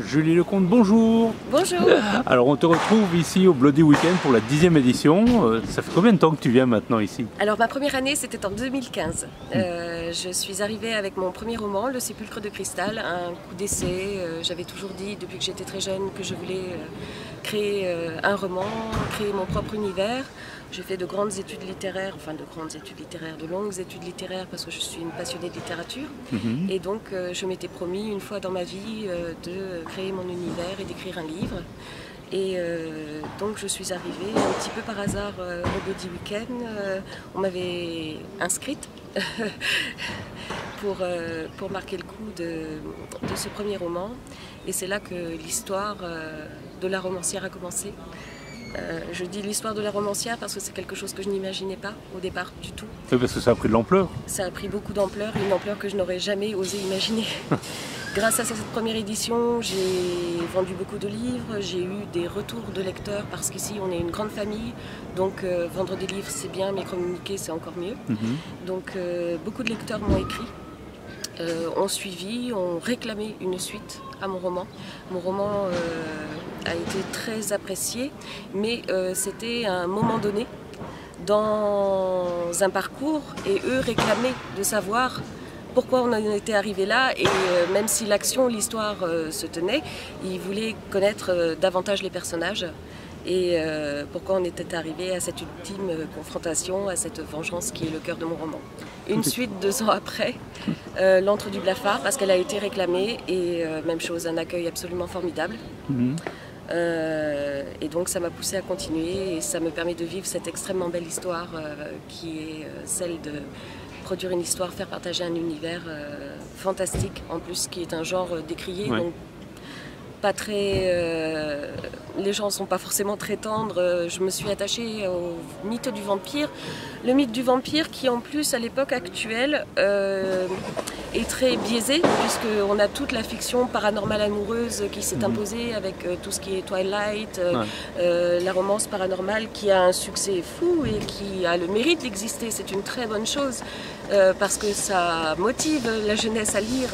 Julie Lecomte, bonjour. Bonjour. Alors on te retrouve ici au Bloody Weekend pour la 10e édition. Ça fait combien de temps que tu viens maintenant ici? Alors ma première année c'était en 2015. Je suis arrivée avec mon premier roman, Le Sépulcre de Cristal, un coup d'essai. J'avais toujours dit depuis que j'étais très jeune que je voulais créer un roman, créer mon propre univers. J'ai fait de grandes études littéraires, de longues études littéraires parce que je suis une passionnée de littérature. Et donc je m'étais promis une fois dans ma vie de créer mon univers et d'écrire un livre. Et donc je suis arrivée un petit peu par hasard au Bloody Weekend. On m'avait inscrite pour marquer le coup de ce premier roman. Et c'est là que l'histoire de la romancière a commencé. Je dis l'histoire de la romancière parce que c'est quelque chose que je n'imaginais pas au départ du tout. Oui, parce que ça a pris de l'ampleur. Ça a pris beaucoup d'ampleur, une ampleur que je n'aurais jamais osé imaginer. Grâce à cette première édition, j'ai vendu beaucoup de livres, j'ai eu des retours de lecteurs parce qu'ici on est une grande famille, donc vendre des livres c'est bien, mais communiquer c'est encore mieux. Donc beaucoup de lecteurs m'ont écrit, ont suivi, ont réclamé une suite à mon roman. Mon roman a été très apprécié, mais c'était à un moment donné dans un parcours et eux réclamaient de savoir pourquoi on en était arrivé là et même si l'action, l'histoire se tenait, ils voulaient connaître davantage les personnages et pourquoi on était arrivé à cette ultime confrontation, à cette vengeance qui est le cœur de mon roman. Une suite 2 ans après, L'Antre du Blafard, parce qu'elle a été réclamée et même chose, un accueil absolument formidable. Et donc ça m'a poussée à continuer et ça me permet de vivre cette extrêmement belle histoire qui est celle de produire une histoire, faire partager un univers fantastique en plus qui est un genre décrié. Ouais. Donc pas très, les gens ne sont pas forcément très tendres. Je me suis attachée au mythe du vampire. Le mythe du vampire qui en plus à l'époque actuelle est très biaisé puisqu'on a toute la fiction paranormale amoureuse qui s'est imposée avec tout ce qui est Twilight, la romance paranormale qui a un succès fou et qui a le mérite d'exister. C'est une très bonne chose parce que ça motive la jeunesse à lire.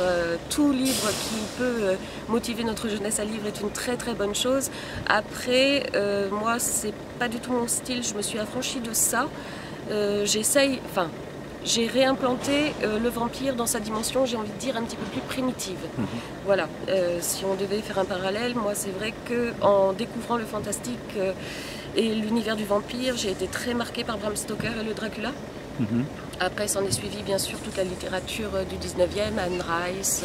Tout livre qui peut motiver notre jeunesse à lire est une très très bonne chose. Après, moi c'est pas du tout mon style, je me suis affranchie de ça. J'ai réimplanté le vampire dans sa dimension, j'ai envie de dire, un petit peu plus primitive. Voilà, si on devait faire un parallèle, moi c'est vrai qu'en découvrant le fantastique et l'univers du vampire, j'ai été très marquée par Bram Stoker et le Dracula. Après, s'en est suivi bien sûr toute la littérature du 19e, Anne Rice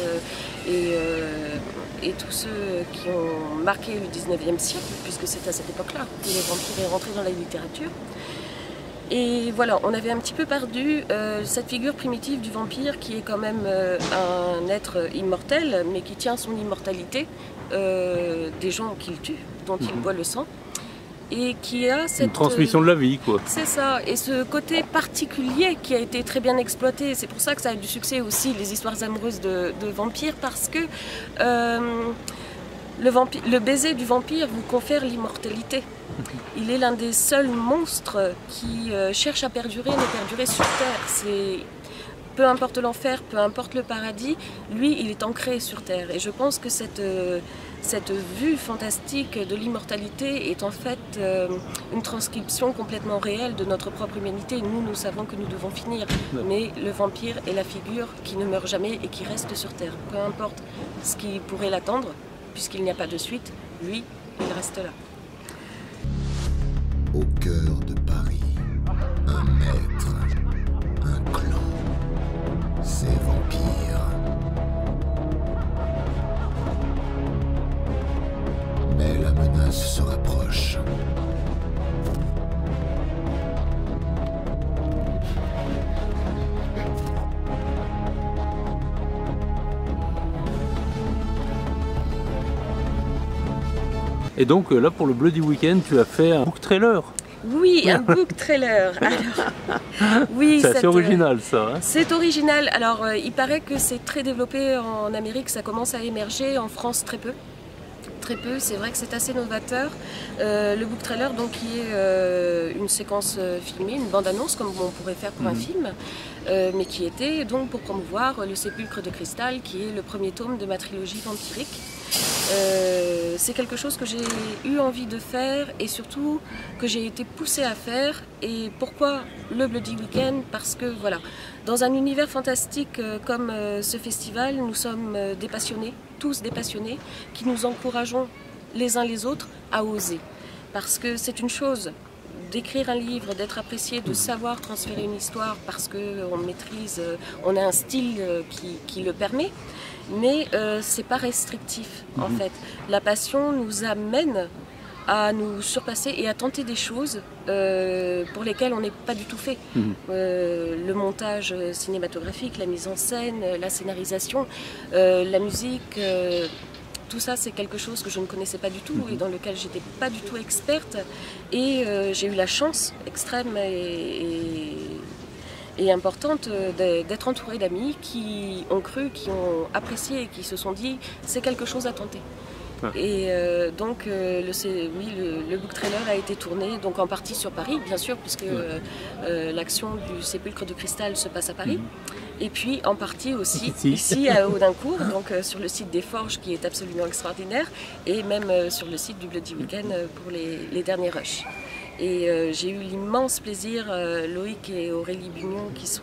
et tous ceux qui ont marqué le 19e siècle, puisque c'est à cette époque-là que le vampire est rentré dans la littérature. Et voilà, on avait un petit peu perdu cette figure primitive du vampire qui est quand même un être immortel, mais qui tient son immortalité des gens qu'il tue, dont il boit le sang. Et qui a cette... Une transmission de la vie, quoi. C'est ça, et ce côté particulier qui a été très bien exploité. C'est pour ça que ça a eu du succès aussi, les histoires amoureuses de vampires, parce que le baiser du vampire vous confère l'immortalité. Il est l'un des seuls monstres qui cherche à perdurer, mais perdurer sur Terre. Peu importe l'enfer, peu importe le paradis, lui, il est ancré sur Terre. Et je pense que cette vue fantastique de l'immortalité est en fait une transcription complètement réelle de notre propre humanité. Nous savons que nous devons finir, mais le vampire est la figure qui ne meurt jamais et qui reste sur Terre. Peu importe ce qui pourrait l'attendre, puisqu'il n'y a pas de suite, lui, il reste là. Au cœur de Paris, un maître, un clan, ces vampires. Mais la menace se rapproche. Et donc là pour le Bloody Weekend, tu as fait un book trailer. Oui, un book trailer. Alors, oui, c'est assez original ça. Hein. C'est original. Alors il paraît que c'est très développé en Amérique, ça commence à émerger, en France très peu. Très peu, c'est vrai que c'est assez novateur. Le book trailer, donc, qui est une séquence filmée, une bande-annonce comme on pourrait faire pour un film, mais qui était donc pour promouvoir Le Sépulcre de Cristal, qui est le premier tome de ma trilogie vampirique. C'est quelque chose que j'ai eu envie de faire et surtout que j'ai été poussée à faire. Et pourquoi le Bloody Weekend? Parce que voilà, dans un univers fantastique comme ce festival, nous sommes des passionnés, tous des passionnés, qui nous encourageons les uns les autres à oser. Parce que c'est une chose d'écrire un livre, d'être apprécié, de savoir transférer une histoire parce qu'on maîtrise, on a un style qui le permet, mais c'est pas restrictif en fait. La passion nous amène à nous surpasser et à tenter des choses pour lesquelles on n'est pas du tout fait. Le montage cinématographique, la mise en scène, la scénarisation, la musique, tout ça c'est quelque chose que je ne connaissais pas du tout et dans lequel j'étais pas du tout experte. Et j'ai eu la chance extrême et importante d'être entourée d'amis qui ont cru, qui ont apprécié et qui se sont dit c'est quelque chose à tenter. Et donc le book trailer a été tourné donc en partie sur Paris bien sûr puisque l'action du Sépulcre de Cristal se passe à Paris et puis en partie aussi ici à Audincourt donc sur le site des Forges qui est absolument extraordinaire et même sur le site du Bloody Weekend pour les derniers rushs. Et j'ai eu l'immense plaisir, Loïc et Aurélie Bugnon qui sont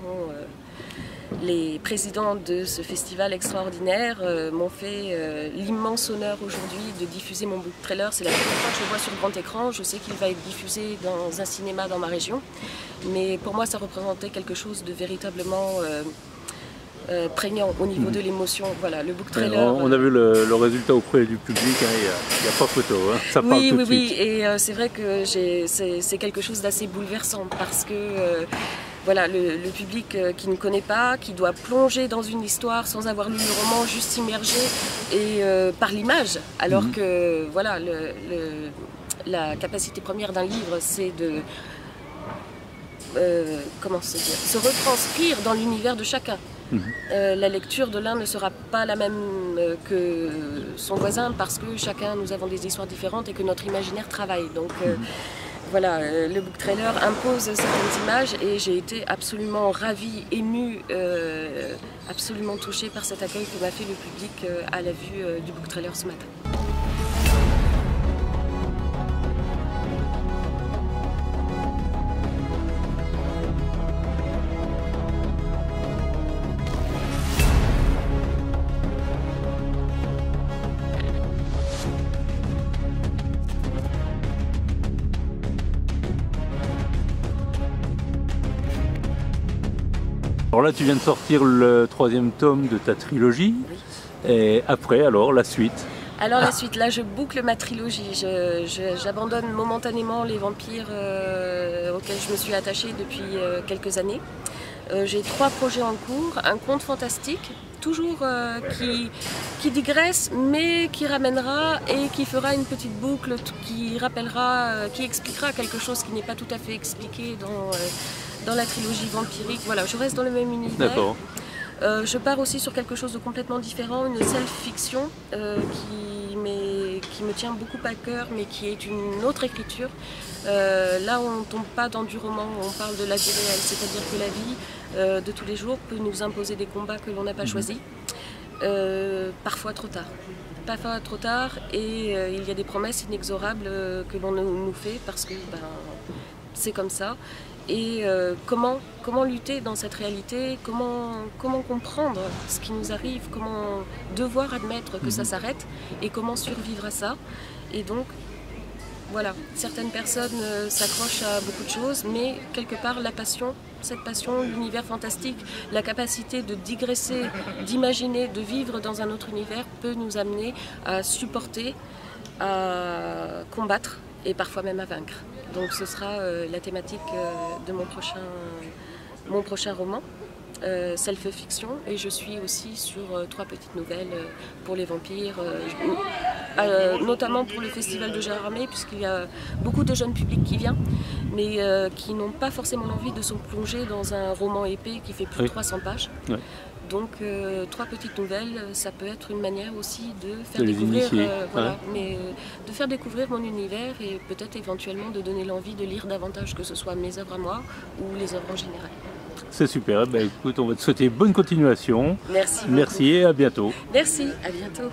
les présidents de ce festival extraordinaire m'ont fait l'immense honneur aujourd'hui de diffuser mon book trailer. C'est la première fois que je le vois sur grand écran. Je sais qu'il va être diffusé dans un cinéma dans ma région. Mais pour moi, ça représentait quelque chose de véritablement prégnant au niveau de l'émotion. Voilà, le book trailer. On a vu le résultat auprès du public, il n'y a pas photo. Hein. Ça parle tout de suite. Oui, et c'est vrai que c'est quelque chose d'assez bouleversant parce que voilà, le public qui ne connaît pas, qui doit plonger dans une histoire sans avoir lu le roman, juste s'immerger et par l'image, alors que voilà, la capacité première d'un livre, c'est de se retranscrire dans l'univers de chacun. La lecture de l'un ne sera pas la même que son voisin parce que chacun, nous avons des histoires différentes et que notre imaginaire travaille. Donc voilà, le book trailer impose certaines images et j'ai été absolument ravie, émue, absolument touchée par cet accueil que m'a fait le public à la vue du book trailer ce matin. Alors là, tu viens de sortir le 3e tome de ta trilogie. Oui. Et après, alors, la suite? Alors la suite, là je boucle ma trilogie. J'abandonne momentanément les vampires auxquels je me suis attachée depuis quelques années. J'ai 3 projets en cours. Un conte fantastique, toujours qui digresse, mais qui ramènera et qui fera une petite boucle, qui rappellera, qui expliquera quelque chose qui n'est pas tout à fait expliqué dans la trilogie vampirique. Voilà, je reste dans le même univers. D'accord. Je pars aussi sur quelque chose de complètement différent, une self-fiction qui me tient beaucoup à cœur, mais qui est une autre écriture. Là, on ne tombe pas dans du roman, on parle de la vie réelle, c'est-à-dire que la vie de tous les jours peut nous imposer des combats que l'on n'a pas choisis, parfois trop tard. Parfois trop tard, et il y a des promesses inexorables que l'on nous fait parce que c'est comme ça. Et comment lutter dans cette réalité, comment comprendre ce qui nous arrive, comment devoir admettre que ça s'arrête et comment survivre à ça. Et donc, voilà, certaines personnes s'accrochent à beaucoup de choses, mais quelque part la passion, cette passion, l'univers fantastique, la capacité de digresser, d'imaginer, de vivre dans un autre univers peut nous amener à supporter, à combattre et parfois même à vaincre. Donc ce sera la thématique de mon prochain roman, self-fiction, et je suis aussi sur 3 petites nouvelles pour les vampires, notamment pour le festival de Gérardmer, puisqu'il y a beaucoup de jeunes publics qui viennent, mais qui n'ont pas forcément envie de se plonger dans un roman épais qui fait plus de 300 pages. Oui. Donc 3 petites nouvelles, ça peut être une manière aussi de faire découvrir, de faire découvrir mon univers et peut-être éventuellement de donner l'envie de lire davantage, que ce soit mes œuvres à moi ou les œuvres en général. C'est super, écoute, on va te souhaiter bonne continuation. Merci beaucoup. Merci et à bientôt. Merci, à bientôt.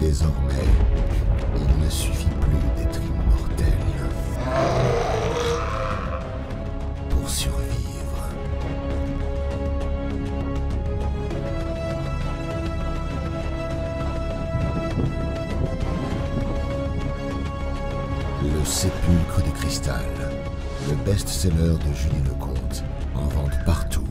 Désormais, il ne suffit plus d'être immortel pour survivre. Le Sépulcre de cristal, le best-seller de Julie Lecomte, en vente partout.